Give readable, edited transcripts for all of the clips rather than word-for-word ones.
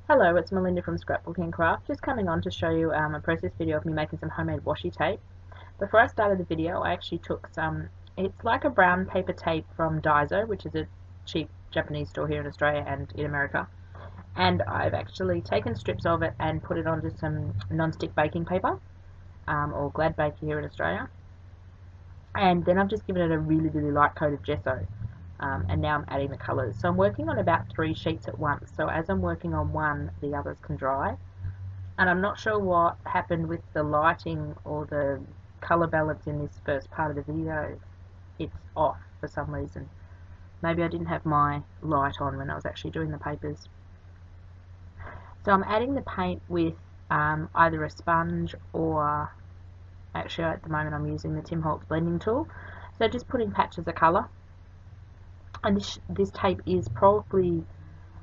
Hello, it's Melinda from Scrapbooking Craft, just coming on to show you a process video of me making some homemade washi tape. Before I started the video, I actually took it's like a brown paper tape from Daiso, which is a cheap Japanese store here in Australia and in America. And I've actually taken strips of it and put it onto some non-stick baking paper, or Glad Bake here in Australia. And then I've just given it a really, really light coat of gesso. And now I'm adding the colours. So I'm working on about 3 sheets at once. So as I'm working on one, the others can dry. And I'm not sure what happened with the lighting or the colour balance in this first part of the video. It's off for some reason. Maybe I didn't have my light on when I was actually doing the papers. So I'm adding the paint with either a sponge or, actually at the moment I'm using the Tim Holtz blending tool. So just putting patches of colour. And this tape is probably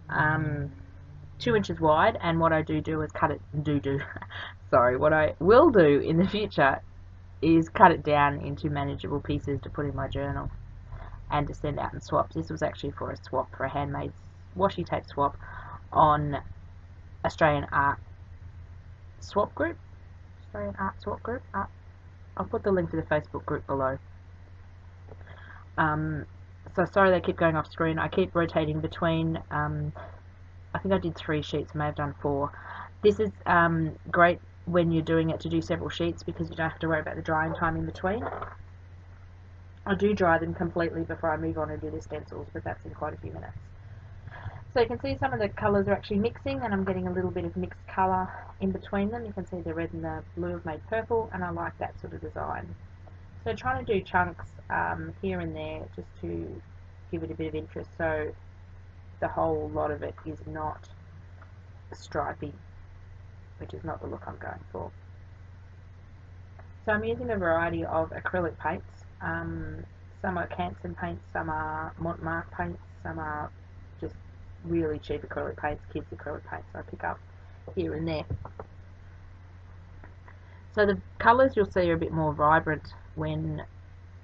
2 inches wide, and what I do is cut it, sorry, what I will do in the future is cut it down into manageable pieces to put in my journal and to send out in swaps. This was actually for a swap, for a handmade washi tape swap on Australian Art Swap Group. I'll put the link to the Facebook group below. So sorry they keep going off screen. I keep rotating between, I think I did 3 sheets, I may have done 4. This is great when you're doing it to do several sheets because you don't have to worry about the drying time in between. I do dry them completely before I move on and do the stencils, but that's in quite a few minutes. So you can see some of the colours are actually mixing, and I'm getting a little bit of mixed colour in between them. You can see the red and the blue have made purple, and I like that sort of design. So trying to do chunks here and there just to give it a bit of interest, so the whole lot of it is not stripy, which is not the look I'm going for. So I'm using a variety of acrylic paints. Some are Canson paints, some are Montmartre paints, some are just really cheap acrylic paints, kids acrylic paints I pick up here and there. So the colours you'll see are a bit more vibrant when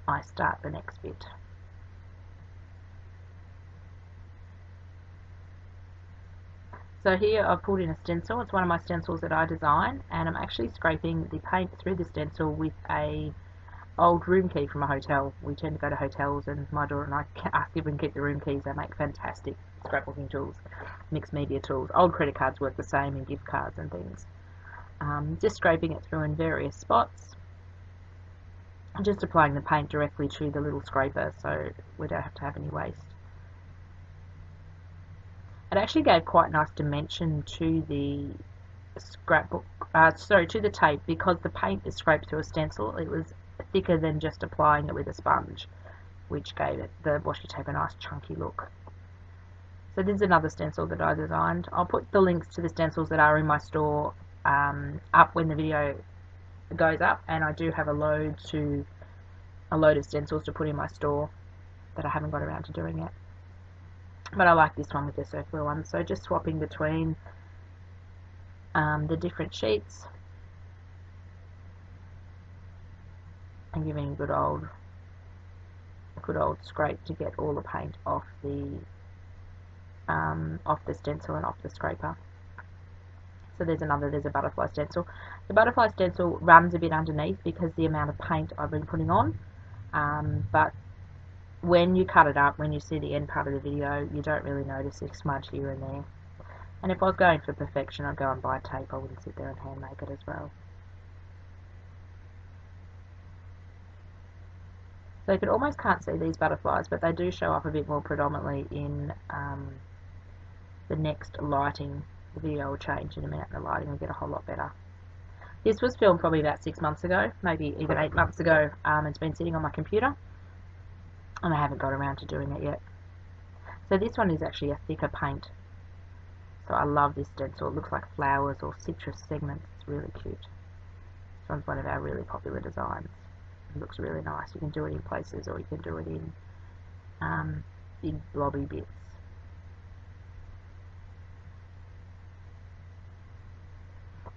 I start the next bit. So here I've pulled in a stencil. It's one of my stencils that I design, and I'm actually scraping the paint through the stencil with a old room key from a hotel. We tend to go to hotels, and my daughter and I ask if we can keep the room keys. They make fantastic scrapbooking tools, mixed media tools. Old credit cards work the same, and gift cards and things. Just scraping it through in various spots. Just applying the paint directly to the little scraper so we don't have to have any waste. It actually gave quite nice dimension to the scrapbook, to the tape, because the paint is scraped through a stencil. It was thicker than just applying it with a sponge, which gave it, the washi tape, a nice chunky look. So this is another stencil that I designed. I'll put the links to the stencils that are in my store up when the video goes up, and I do have a load of stencils to put in my store that I haven't got around to doing yet. But I like this one with the circular one, so just swapping between the different sheets and giving a good old scrape to get all the paint off the stencil and off the scraper. So there's a butterfly stencil. The butterfly stencil runs a bit underneath because the amount of paint I've been putting on, but when you cut it up, when you see the end part of the video, you don't really notice a smudge here and there. And if I was going for perfection, I'd go and buy tape. I wouldn't sit there and hand make it as well. So you can almost can't see these butterflies, but they do show up a bit more predominantly in the next lighting. The video will change in a minute, and the lighting will get a whole lot better. This was filmed probably about 6 months ago, maybe even 8 months ago. It's been sitting on my computer, and I haven't got around to doing it yet. So this one is actually a thicker paint. So I love this stencil. It looks like flowers or citrus segments. It's really cute. This one's one of our really popular designs. It looks really nice. You can do it in places, or you can do it in big blobby bits.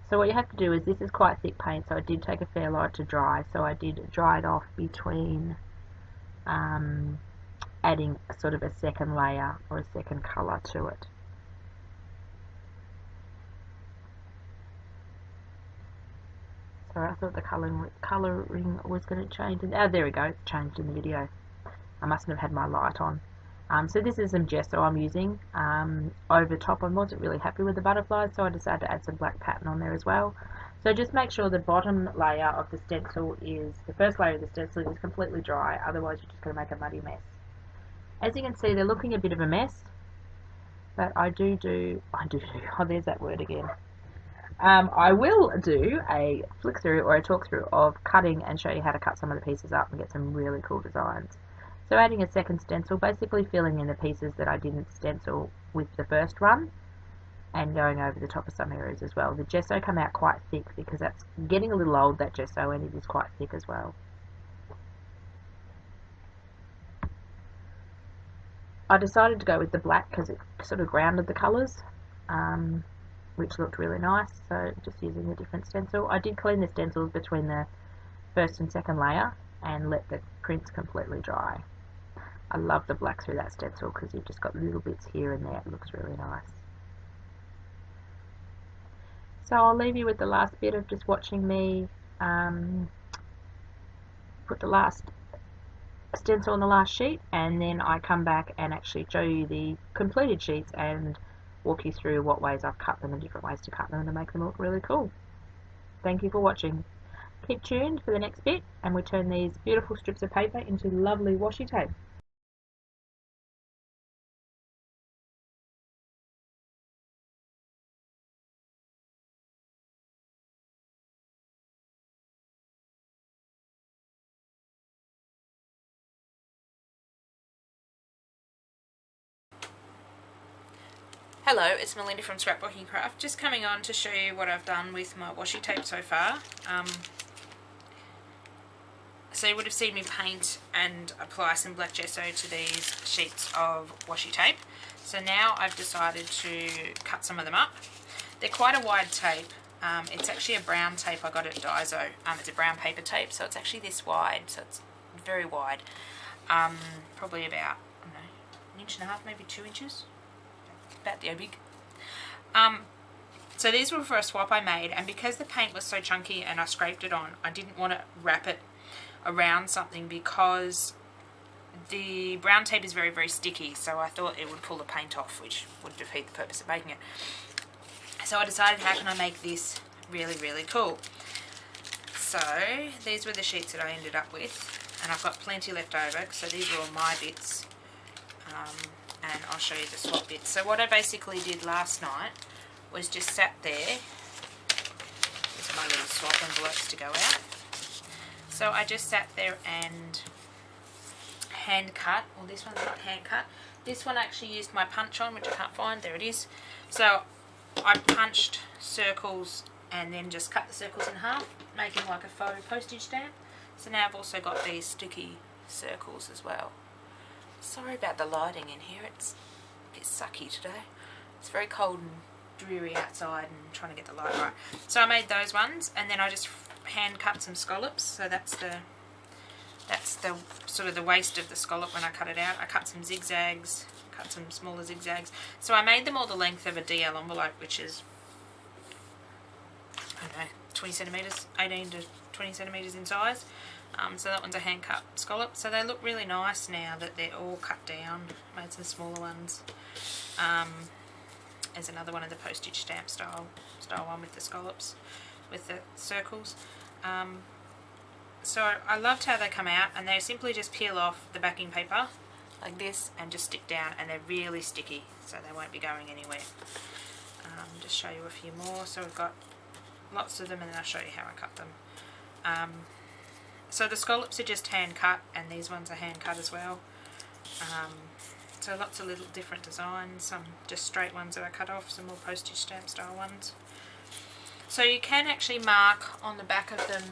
So what you have to do is, this is quite thick paint, so I did take a fair lot to dry. So I did dry it off between adding a sort of a second layer or a second colour to it. Sorry, I thought the colouring was going to change. Oh, there we go, it's changed in the video. I mustn't have had my light on. So this is some gesso I'm using over top. I wasn't really happy with the butterflies, so I decided to add some black pattern on there as well. So just make sure the bottom layer of the stencil is, the first layer of the stencil is completely dry, otherwise you're just going to make a muddy mess. As you can see, they're looking a bit of a mess, but oh, there's that word again. I will do a flick through or a talk through of cutting and show you how to cut some of the pieces up and get some really cool designs. So adding a second stencil, basically filling in the pieces that I didn't stencil with the first run and going over the top of some areas as well. The gesso come out quite thick because that's getting a little old, that gesso, and it is quite thick as well. I decided to go with the black because it sort of grounded the colours, which looked really nice, so just using a different stencil. I did clean the stencils between the first and second layer and let the prints completely dry. I love the black through that stencil because you've just got little bits here and there. It looks really nice. So I'll leave you with the last bit of just watching me put the last stencil on the last sheet, and then I come back and actually show you the completed sheets and walk you through what ways I've cut them and different ways to cut them to make them look really cool. Thank you for watching. Keep tuned for the next bit, and we turn these beautiful strips of paper into lovely washi tape. Hello, it's Melinda from Scrapbooking Craft, just coming on to show you what I've done with my washi tape so far. So you would have seen me paint and apply some black gesso to these sheets of washi tape. So now I've decided to cut some of them up. They're quite a wide tape. It's actually a brown tape I got at Daiso. It's a brown paper tape, so it's actually this wide, so it's very wide. Probably about, I don't know, 1.5 inches, maybe 2 inches. About the big. So these were for a swap I made, and because the paint was so chunky and I scraped it on, I didn't want to wrap it around something because the brown tape is very, very sticky, so I thought it would pull the paint off, which would defeat the purpose of making it. So I decided, how can I make this really, really cool? So these were the sheets that I ended up with, and I've got plenty left over, so these are all my bits. And I'll show you the swap bits. So what I basically did last night was just sat there. These are my little swap envelopes to go out. So I just sat there and hand cut. Well, this one's not hand cut. This one I actually used my punch on, which I can't find. There it is. So I punched circles and then just cut the circles in half, making like a faux postage stamp. So now I've also got these sticky circles as well. Sorry about the lighting in here, it's a bit sucky today. It's very cold and dreary outside and trying to get the light right. So I made those ones, and then I just hand cut some scallops. So that's the sort of the waste of the scallop when I cut it out. I cut some zigzags, cut some smaller zigzags. So I made them all the length of a DL envelope, which is, I don't know, 20 centimetres, 18 to 20 centimetres in size. So that one's a hand cut scallop. So they look really nice now that they're all cut down. Made some smaller ones. There's another one of the postage stamp style one with the scallops, with the circles. So I loved how they come out, and they simply just peel off the backing paper like this and just stick down, and they're really sticky, so they won't be going anywhere. Just show you a few more. So we've got lots of them, and then I'll show you how I cut them. So the scallops are just hand cut, and these ones are hand cut as well. So lots of little different designs, some just straight ones that I cut off, some more postage stamp style ones. So you can actually mark on the back of them.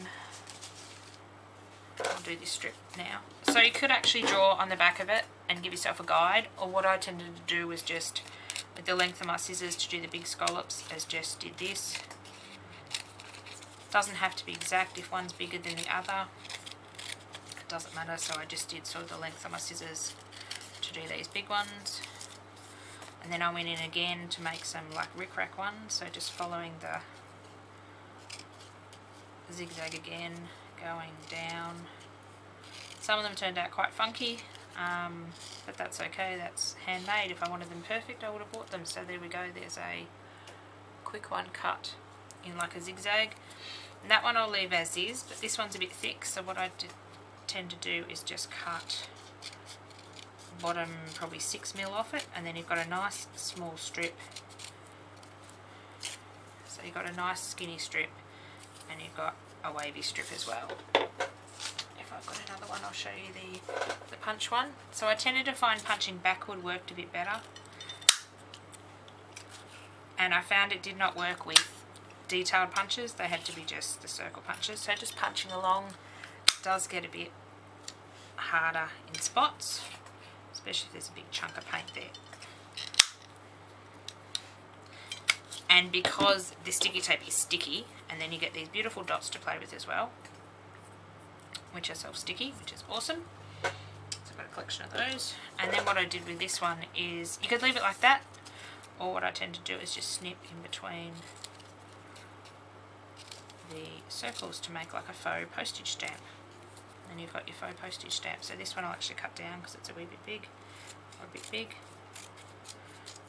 I'll do this strip now. So you could actually draw on the back of it and give yourself a guide, or what I tended to do was just, with the length of my scissors to do the big scallops, as just did this. Doesn't have to be exact. If one's bigger than the other, it doesn't matter. So I just did sort of the length of my scissors to do these big ones, and then I went in again to make some like rick-rack ones. So just following the zigzag again, going down. Some of them turned out quite funky, but that's okay. That's handmade. If I wanted them perfect, I would have bought them. So there we go. There's a quick one cut in like a zigzag. And that one I'll leave as is, but this one's a bit thick, so what I tend to do is just cut bottom probably 6mm off it, and then you've got a nice small strip. So you've got a nice skinny strip, and you've got a wavy strip as well. If I've got another one, I'll show you the punch one. So I tended to find punching backward worked a bit better, and I found it did not work with detailed punches. They had to be just the circle punches. So just punching along does get a bit harder in spots, especially if there's a big chunk of paint there. And because the sticky tape is sticky, and then you get these beautiful dots to play with as well, which are self-sticky, which is awesome. So I've got a collection of those. And then what I did with this one is, you could leave it like that, or what I tend to do is just snip in between the circles to make like a faux postage stamp. And you've got your faux postage stamp. So this one I'll actually cut down because it's a wee bit big, or a bit big.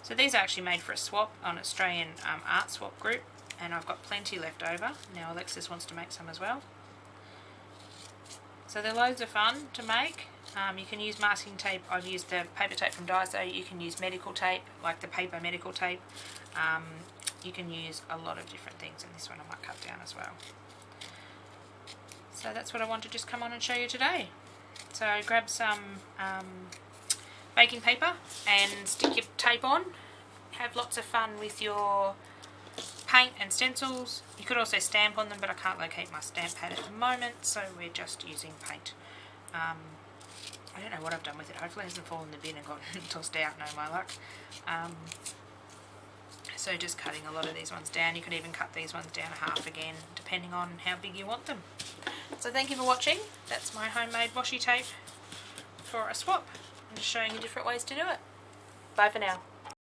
So these are actually made for a swap on Australian art swap group, and I've got plenty left over. Now Alexis wants to make some as well. So they're loads of fun to make. You can use masking tape. I've used the paper tape from Daiso. You can use medical tape, like the paper medical tape. You can use a lot of different things, and this one I might cut down as well. So that's what I want to just come on and show you today. So grab some baking paper and stick your tape on. Have lots of fun with your paint and stencils. You could also stamp on them, but I can't locate my stamp pad at the moment, so we're just using paint. I don't know what I've done with it. Hopefully it hasn't fallen in the bin and gotten tossed out, no my luck. So just cutting a lot of these ones down. You could even cut these ones down a half again, depending on how big you want them. So thank you for watching. That's my homemade washi tape for a swap. I'm just showing you different ways to do it. Bye for now.